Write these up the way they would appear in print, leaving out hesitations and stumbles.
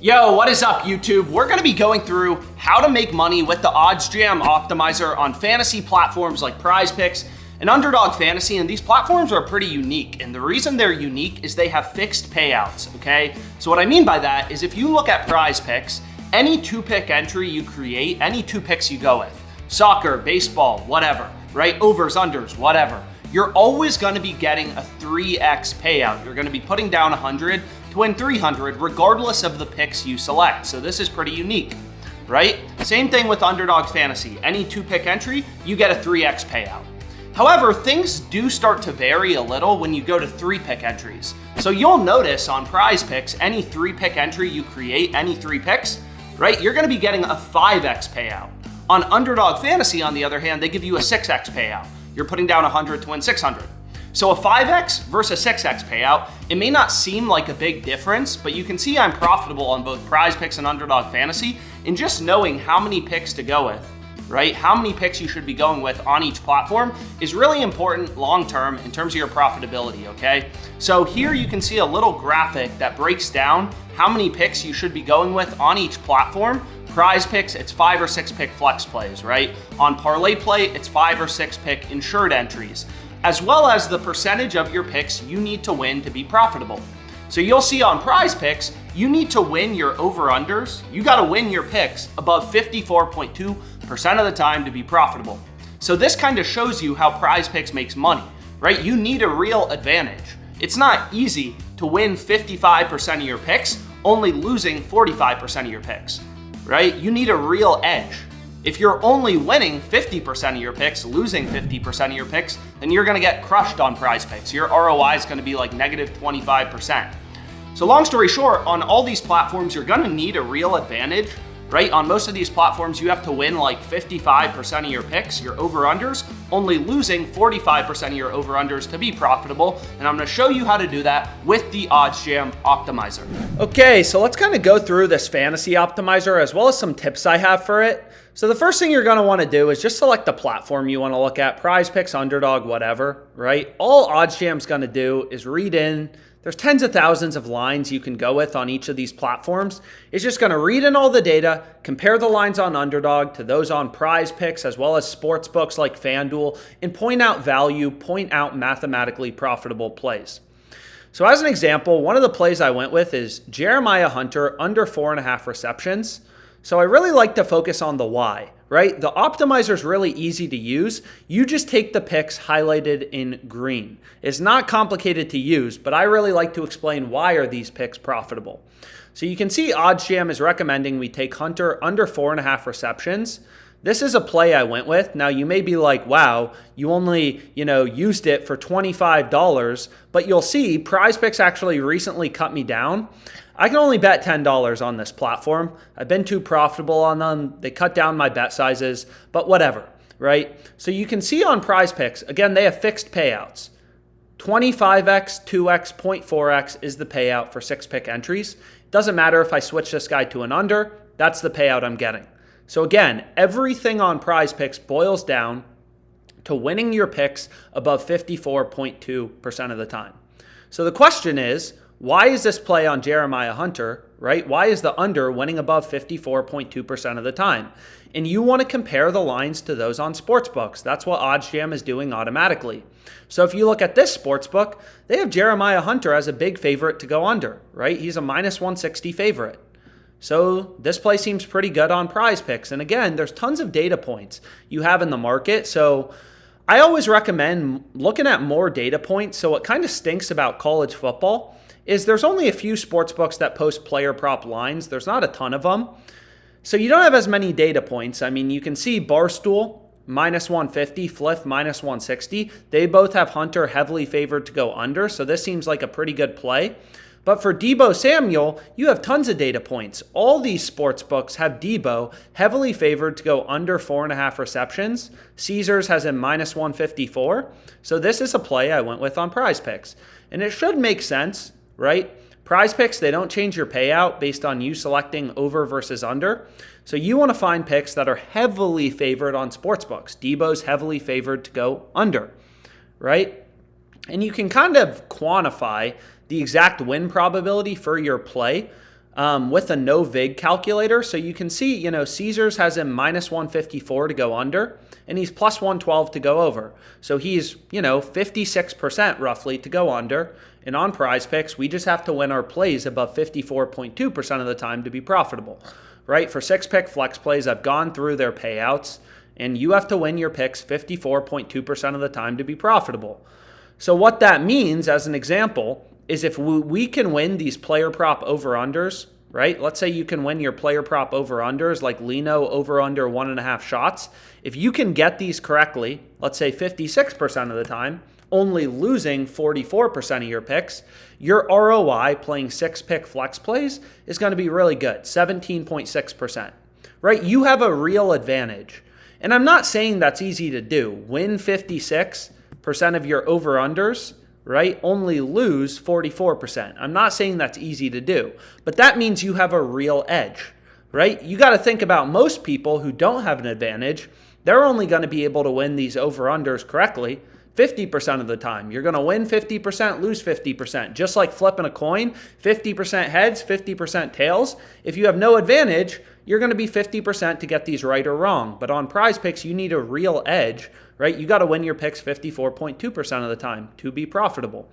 Yo, what is up, YouTube? We're going to be going through how to make money with the OddsJam Optimizer on fantasy platforms like PrizePicks and Underdog Fantasy, and these platforms are pretty unique, and the reason they're unique is they have fixed payouts, okay? So what I mean by that is if you look at PrizePicks, any two-pick entry you create, any two picks you go with, soccer, baseball, whatever, right? Overs, unders, whatever, you're always going to be getting a 3x payout. You're going to be putting down 100 to win 300 regardless of the picks you select. So this is pretty unique, right? Same thing with Underdog Fantasy. Any two-pick entry, you get a 3x payout. However, things do start to vary a little when you go to three-pick entries. So you'll notice on PrizePicks, any three-pick entry you create, any three picks, right, you're going to be getting a 5x payout. On Underdog Fantasy, on the other hand, they give you a 6x payout. You're putting down 100 to win 600. So a 5x versus 6x payout, it may not seem like a big difference, but you can see I'm profitable on both PrizePicks and Underdog Fantasy in just knowing how many picks to go with, right? How many picks you should be going with on each platform is really important long-term in terms of your profitability, okay? So here you can see a little graphic that breaks down how many picks you should be going with on each platform. PrizePicks, it's 5 or 6 pick flex plays, right? On Parlay Play, it's 5 or 6 pick insured entries, as well as the percentage of your picks you need to win to be profitable. So you'll see on PrizePicks, you need to win your over-unders. You gotta win your picks above 54.2% of the time to be profitable. So this kind of shows you how PrizePicks makes money, right? You need a real advantage. It's not easy to win 55% of your picks, only losing 45% of your picks, right? You need a real edge. If you're only winning 50% of your picks, losing 50% of your picks, then you're gonna get crushed on PrizePicks. Your ROI is gonna be like negative 25%. So long story short, on all these platforms, you're gonna need a real advantage, right? On most of these platforms, you have to win like 55% of your picks, your over-unders, only losing 45% of your over-unders to be profitable. And I'm gonna show you how to do that with the OddsJam Optimizer. Okay, so let's kind of go through this fantasy optimizer as well as some tips I have for it. So the first thing you're gonna wanna do is just select the platform you wanna look at, PrizePicks, Underdog, whatever, right? All OddsJam's gonna do is read in. There's tens of thousands of lines you can go with on each of these platforms. It's just gonna read in all the data, compare the lines on Underdog to those on PrizePicks, as well as sports books like FanDuel, and point out value, point out mathematically profitable plays. So as an example, one of the plays I went with is Jeremiah Hunter under 4.5 receptions. So I really like to focus on the why, right? The optimizer is really easy to use. You just take the picks highlighted in green. It's not complicated to use, but I really like to explain why are these picks profitable. So you can see OddsJam is recommending we take Hunter under 4.5 receptions. This is a play I went with. Now you may be like, wow, you only, used it for $25, but you'll see PrizePicks actually recently cut me down. I can only bet $10 on this platform. I've been too profitable on them. They cut down my bet sizes, but whatever, right? So you can see on PrizePicks, again, they have fixed payouts. 25x, 2x, 0.4x is the payout for 6-pick entries. Doesn't matter if I switch this guy to an under, that's the payout I'm getting. So again, everything on PrizePicks boils down to winning your picks above 54.2% of the time. So the question is, why is this play on Jeremiah Hunter, right? Why is the under winning above 54.2% of the time? And you want to compare the lines to those on sportsbooks. That's what OddsJam is doing automatically. So if you look at this sportsbook, they have Jeremiah Hunter as a big favorite to go under, right? He's a minus 160 favorite. So this play seems pretty good on PrizePicks. And again, there's tons of data points you have in the market. So I always recommend looking at more data points. So what kind of stinks about college football is there's only a few sports books that post player prop lines. There's not a ton of them. So you don't have as many data points. I mean, you can see Barstool, minus 150, Fliff, minus 160. They both have Hunter heavily favored to go under. So this seems like a pretty good play. But for Deebo Samuel, you have tons of data points. All these sports books have Deebo heavily favored to go under 4.5 receptions. Caesars has him minus 154. So this is a play I went with on PrizePicks. And it should make sense, right? PrizePicks, they don't change your payout based on you selecting over versus under. So you want to find picks that are heavily favored on sportsbooks. Deebo's heavily favored to go under, right? And you can kind of quantify the exact win probability for your play with a no vig calculator. So you can see, Caesars has him minus 154 to go under, and he's plus 112 to go over. So he's, 56% roughly to go under. And on PrizePicks, we just have to win our plays above 54.2% of the time to be profitable, right? For 6-pick flex plays, I've gone through their payouts, and you have to win your picks 54.2% of the time to be profitable. So what that means, as an example, is if we can win these player prop over-unders, right? Let's say you can win your player prop over-unders like Lino over-under 1.5 shots. If you can get these correctly, let's say 56% of the time, only losing 44% of your picks, your ROI playing 6-pick flex plays is going to be really good, 17.6%, right? You have a real advantage. And I'm not saying that's easy to do. Win 56% of your over-unders, right? Only lose 44%. I'm not saying that's easy to do, but that means you have a real edge, right? You got to think about most people who don't have an advantage. They're only going to be able to win these over-unders correctly 50% of the time. You're going to win 50%, lose 50%. Just like flipping a coin, 50% heads, 50% tails. If you have no advantage, you're going to be 50% to get these right or wrong. But on PrizePicks, you need a real edge, right? You got to win your picks 54.2% of the time to be profitable.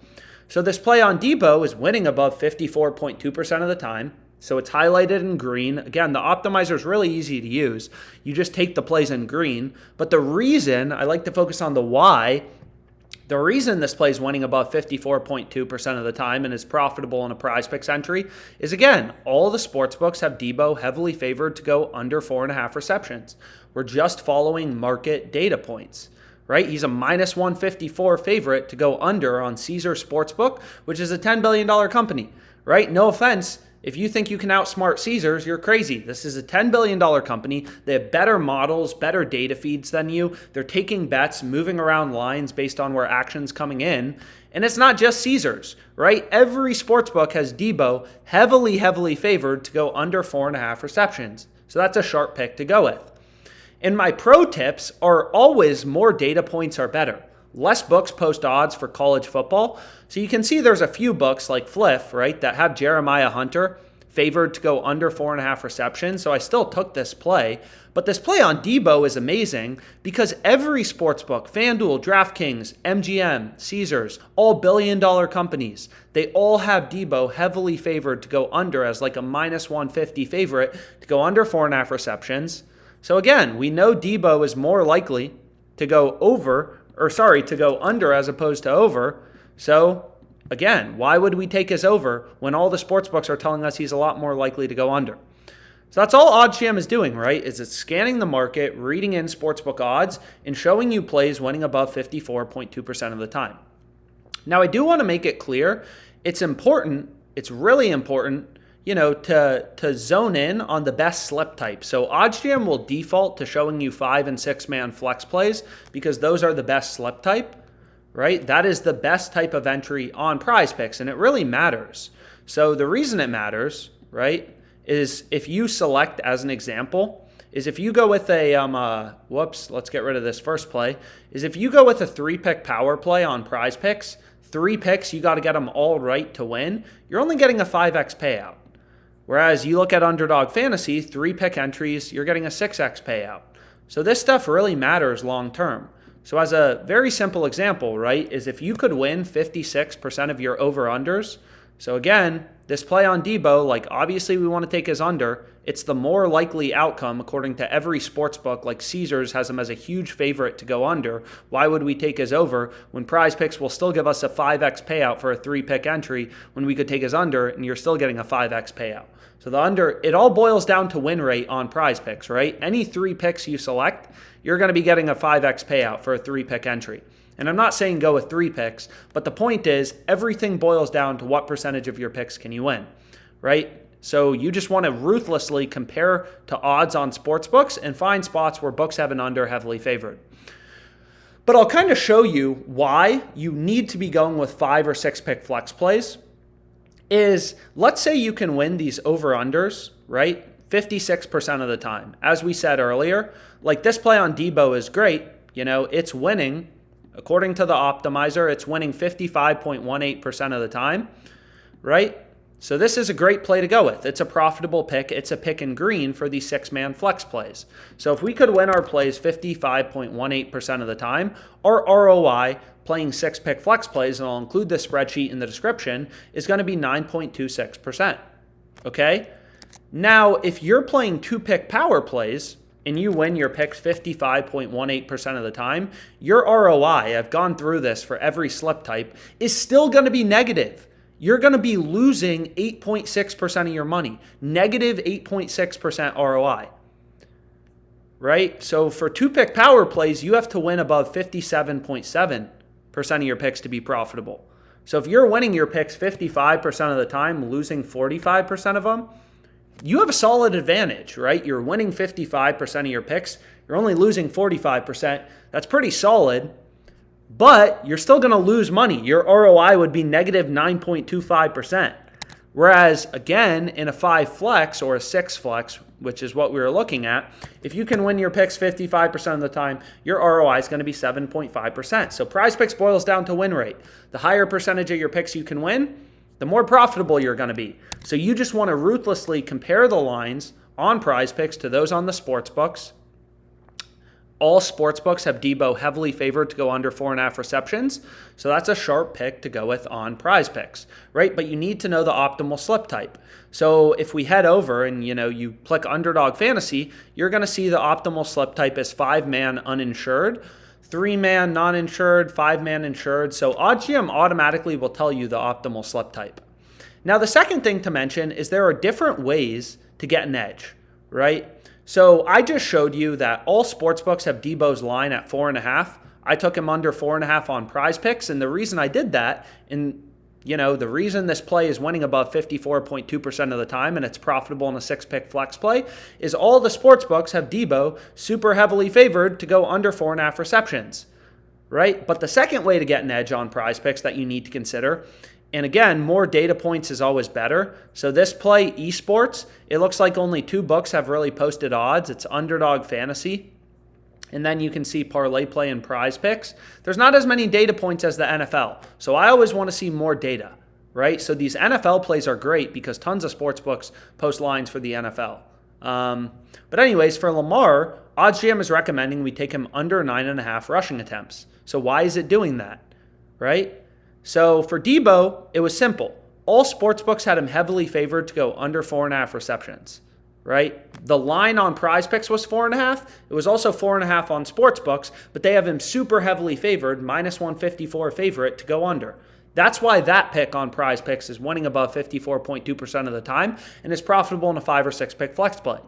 So this play on Debo is winning above 54.2% of the time. So it's highlighted in green. Again, the optimizer is really easy to use. You just take the plays in green. But the reason I like to focus on the why, the reason this play is winning above 54.2% of the time and is profitable in a PrizePicks entry is, again, all the sportsbooks have Debo heavily favored to go under 4.5 receptions. We're just following market data points, right? He's a minus 154 favorite to go under on Caesar Sportsbook, which is a $10 billion company, right? No offense. If you think you can outsmart Caesars, you're crazy. This is a $10 billion company. They have better models, better data feeds than you. They're taking bets, moving around lines based on where action's coming in. And it's not just Caesars, right? Every sportsbook has Debo heavily favored to go under 4.5 receptions. So that's a sharp pick to go with. And my pro tips are always more data points are better. Less books post odds for college football. So you can see there's a few books like Fliff, right, that have Jeremiah Hunter favored to go under 4.5 receptions. So I still took this play. But this play on Debo is amazing because every sportsbook, FanDuel, DraftKings, MGM, Caesars, all billion-dollar companies, they all have Debo heavily favored to go under as like a minus 150 favorite to go under 4.5 receptions. So again, we know Debo is more likely to go to go under as opposed to over. So again, why would we take his over when all the sportsbooks are telling us he's a lot more likely to go under? So that's all OddsJam is doing, right? Is it's scanning the market, reading in sportsbook odds, and showing you plays winning above 54.2% of the time. Now, I do want to make it clear, it's really important, to zone in on the best slip type. So OddsJam will default to showing you 5 and 6 man flex plays because those are the best slip type, right? That is the best type of entry on PrizePicks, and it really matters. So the reason it matters, right, is if you select as an example, is if you go with let's get rid of this first play, is if you go with a 3-pick power play on PrizePicks, 3 picks, you got to get them all right to win, you're only getting a 5x payout. Whereas you look at Underdog Fantasy, 3-pick entries, you're getting a 6x payout. So this stuff really matters long term. So as a very simple example, right, is if you could win 56% of your over-unders. So again, this play on Debo, like obviously we want to take his under. It's the more likely outcome according to every sportsbook, like Caesars has him as a huge favorite to go under. Why would we take his over when PrizePicks will still give us a 5x payout for a 3-pick entry when we could take his under and you're still getting a 5x payout? So the under, it all boils down to win rate on PrizePicks, right? Any 3 picks you select, you're going to be getting a 5x payout for a 3-pick entry. And I'm not saying go with 3 picks, but the point is everything boils down to what percentage of your picks can you win, right? So you just want to ruthlessly compare to odds on sportsbooks and find spots where books have an under heavily favored. But I'll kind of show you why you need to be going with 5 or 6-pick flex plays. Is let's say you can win these over-unders, right? 56% of the time. As we said earlier, like this play on Debo is great. It's winning. According to the optimizer, it's winning 55.18% of the time, right? So this is a great play to go with. It's a profitable pick. It's a pick and green for these 6-man flex plays. So if we could win our plays 55.18% of the time, our ROI playing 6-pick flex plays, and I'll include this spreadsheet in the description, is going to be 9.26%. Okay? Now, if you're playing 2-pick power plays and you win your picks 55.18% of the time, your ROI, I've gone through this for every slip type, is still going to be negative. You're going to be losing 8.6% of your money, negative 8.6% ROI, right? So for 2-pick power plays, you have to win above 57.7% of your picks to be profitable. So if you're winning your picks 55% of the time, losing 45% of them, you have a solid advantage, right? You're winning 55% of your picks. You're only losing 45%. That's pretty solid. But you're still going to lose money. Your ROI would be negative 9.25%. Whereas, again, in a 5 flex or a 6 flex, which is what we were looking at, if you can win your picks 55% of the time, your ROI is going to be 7.5%. So PrizePicks boils down to win rate. The higher percentage of your picks you can win, the more profitable you're going to be. So you just want to ruthlessly compare the lines on PrizePicks to those on the sports books. All sports books have Debo heavily favored to go under 4.5 receptions. So that's a sharp pick to go with on PrizePicks, right? But you need to know the optimal slip type. So if we head over and you click Underdog Fantasy, you're going to see the optimal slip type is 5-man uninsured, 3-man non-insured, 5-man insured. So OddsJam automatically will tell you the optimal slip type. Now, the second thing to mention is there are different ways to get an edge, right? So I just showed you that all sportsbooks have Debo's line at 4.5. I took him under 4.5 on PrizePicks, and the reason I did that, and the reason this play is winning above 54.2% of the time and it's profitable in a 6-pick flex play is all the sportsbooks have Debo super heavily favored to go under 4.5 receptions, right? But the second way to get an edge on PrizePicks that you need to consider, and again, more data points is always better. So this play, esports, it looks like only 2 books have really posted odds. It's Underdog Fantasy, and then you can see Parlay Play and PrizePicks. There's not as many data points as the NFL. So I always want to see more data, right? So these NFL plays are great because tons of sports books post lines for the NFL. But anyways, for Lamar, OddsJam is recommending we take him under 9.5 rushing attempts. So why is it doing that, right? So for Debo, it was simple. All sportsbooks had him heavily favored to go under 4.5 receptions, right? The line on PrizePicks was 4.5. It was also 4.5 on sportsbooks, but they have him super heavily favored, minus 154 favorite to go under. That's why that pick on PrizePicks is winning above 54.2% of the time and is profitable in a 5 or 6 pick flex play.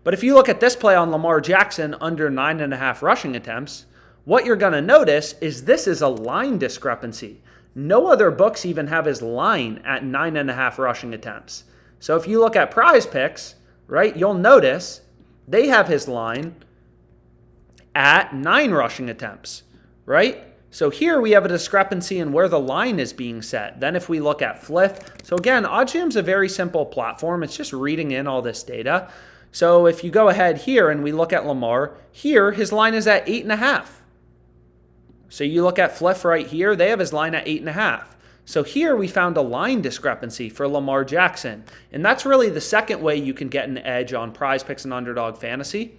But if you look at this play on Lamar Jackson under 9.5 rushing attempts, what you're going to notice is this is a line discrepancy. No other books even have his line at 9.5 rushing attempts. So if you look at PrizePicks, right, you'll notice they have his line at 9 rushing attempts, right? So here we have a discrepancy in where the line is being set. Then if we look at Flip, so again, OddsJam's a very simple platform. It's just reading in all this data. So if you go ahead here and we look at Lamar, here his line is at 8.5. So you look at Fliff right here, they have his line at 8.5. So here we found a line discrepancy for Lamar Jackson. And that's really the second way you can get an edge on PrizePicks and Underdog Fantasy.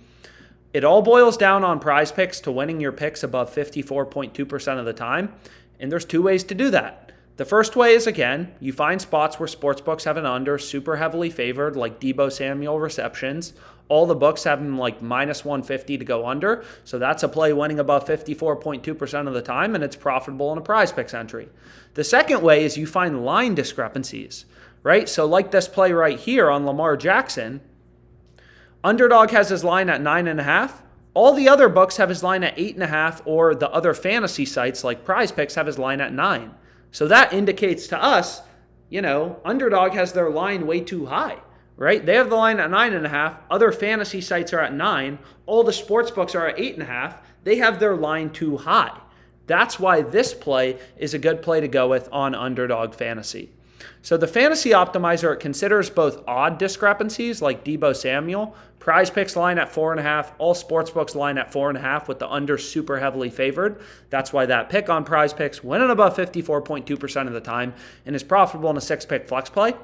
It all boils down on PrizePicks to winning your picks above 54.2% of the time. And there's 2 ways to do that. The first way is, again, you find spots where sportsbooks have an under super heavily favored, like Debo Samuel receptions. All the books have them like minus 150 to go under. So that's a play winning above 54.2% of the time, and it's profitable in a PrizePicks entry. The second way is you find line discrepancies, right? So like this play right here on Lamar Jackson, Underdog has his line at 9.5. All the other books have his line at 8.5, or the other fantasy sites like PrizePicks have his line at 9. So that indicates to us, Underdog has their line way too high, right? They have the line at 9.5. Other fantasy sites are at 9. All the sports books are at 8.5. They have their line too high. That's why this play is a good play to go with on Underdog Fantasy. So the Fantasy Optimizer, it considers both odd discrepancies like Debo Samuel, PrizePicks line at 4.5, all sportsbooks line at 4.5 with the under super heavily favored. That's why that pick on PrizePicks winning above 54.2% of the time and is profitable in a 6-pick flex play.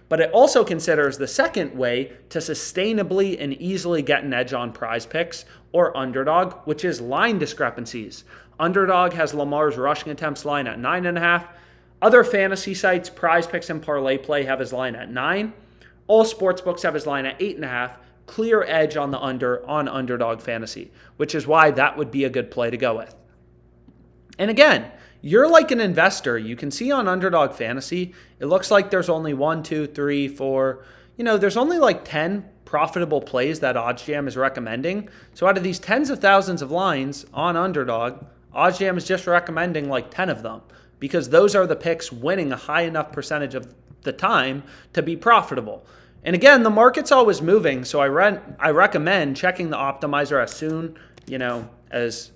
But it also considers the second way to sustainably and easily get an edge on PrizePicks or Underdog, which is line discrepancies. Underdog has Lamar's rushing attempts line at 9.5. Other fantasy sites, PrizePicks and Parlay Play, have his line at 9. All sportsbooks have his line at 8.5. Clear edge on the under on Underdog Fantasy, which is why that would be a good play to go with. And again, you're like an investor. You can see on Underdog Fantasy, it looks like there's only 1, 2, 3, 4. There's only like 10 profitable plays that OddsJam is recommending. So out of these tens of thousands of lines on Underdog, OddsJam is just recommending like 10 of them because those are the picks winning a high enough percentage of the time to be profitable. And again, the market's always moving, so I recommend checking the optimizer as soon, as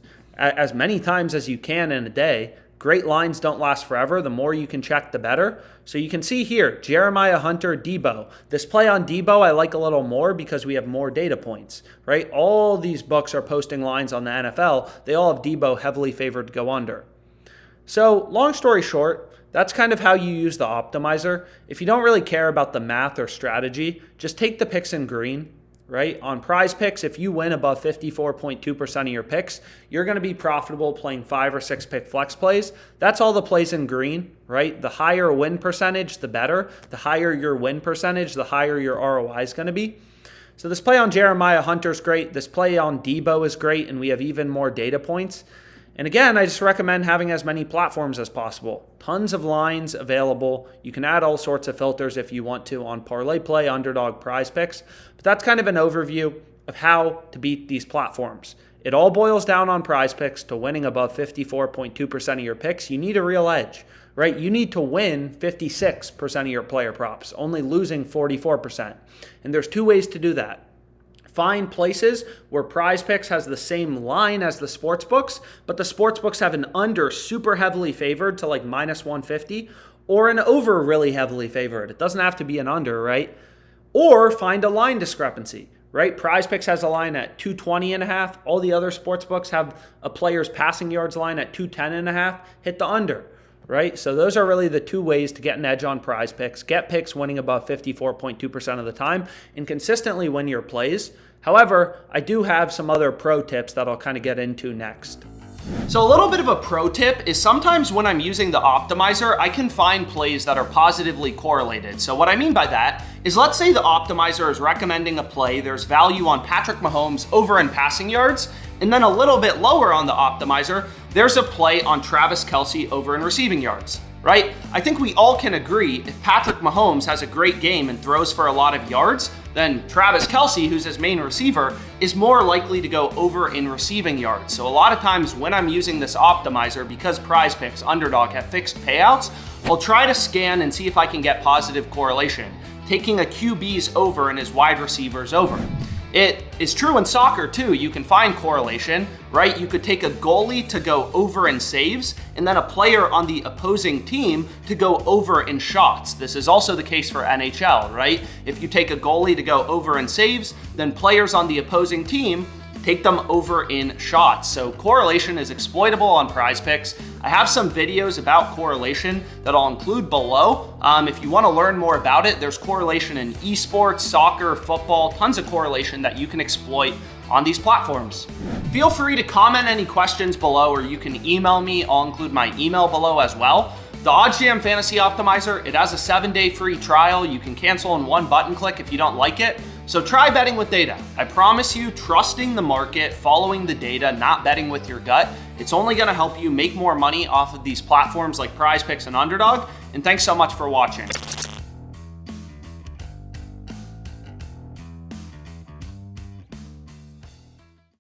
many times as you can in a day. Great lines don't last forever. The more you can check, the better. So you can see here, Jeremiah Hunter, Debo. This play on Debo I like a little more because we have more data points, right? All these books are posting lines on the NFL. They all have Debo heavily favored to go under. So long story short, that's kind of how you use the optimizer. If you don't really care about the math or strategy, just take the picks in green, right? On PrizePicks, if you win above 54.2% of your picks, you're going to be profitable playing 5 or 6 pick flex plays. That's all the plays in green, right? The higher win percentage, the better. The higher your win percentage, the higher your ROI is going to be. So this play on Jeremiah Hunter is great. This play on Debo is great, and we have even more data points. And again, I just recommend having as many platforms as possible. Tons of lines available. You can add all sorts of filters if you want to on Parlay Play, Underdog, PrizePicks. But that's kind of an overview of how to beat these platforms. It all boils down on PrizePicks to winning above 54.2% of your picks. You need a real edge, right? You need to win 56% of your player props, only losing 44%. And there's 2 ways to do that. Find places where PrizePicks has the same line as the sportsbooks, but the sportsbooks have an under super heavily favored to like minus 150 or an over really heavily favored. It doesn't have to be an under, right? Or find a line discrepancy, right? PrizePicks has a line at 220.5. All the other sportsbooks have a player's passing yards line at 210.5. Hit the under, right? So those are really the 2 ways to get an edge on PrizePicks. Get picks winning above 54.2% of the time and consistently win your plays. However, I do have some other pro tips that I'll kind of get into next. So a little bit of a pro tip is sometimes when I'm using the optimizer, I can find plays that are positively correlated. So what I mean by that is, let's say the optimizer is recommending a play, there's value on Patrick Mahomes over in passing yards, and then a little bit lower on the optimizer, there's a play on Travis Kelce over in receiving yards, right? I think we all can agree if Patrick Mahomes has a great game and throws for a lot of yards, then Travis Kelce, who's his main receiver, is more likely to go over in receiving yards. So a lot of times when I'm using this optimizer, because PrizePicks, Underdog have fixed payouts, I'll try to scan and see if I can get positive correlation, taking a QB's over and his wide receivers over. It is true in soccer too. You can find correlation, right? You could take a goalie to go over in saves and then a player on the opposing team to go over in shots. This is also the case for NHL, right? If you take a goalie to go over in saves, then players on the opposing team take them over in shots. So correlation is exploitable on PrizePicks. I have some videos about correlation that I'll include below. If you want to learn more about it, there's correlation in esports, soccer, football, tons of correlation that you can exploit on these platforms. Feel free to comment any questions below, or you can email me. I'll include my email below as well. The OddsJam Fantasy Optimizer, it has a 7-day free trial. You can cancel in 1 button click if you don't like it. So try betting with data. I promise you, trusting the market, following the data, not betting with your gut, it's only gonna help you make more money off of these platforms like PrizePicks and Underdog. And thanks so much for watching.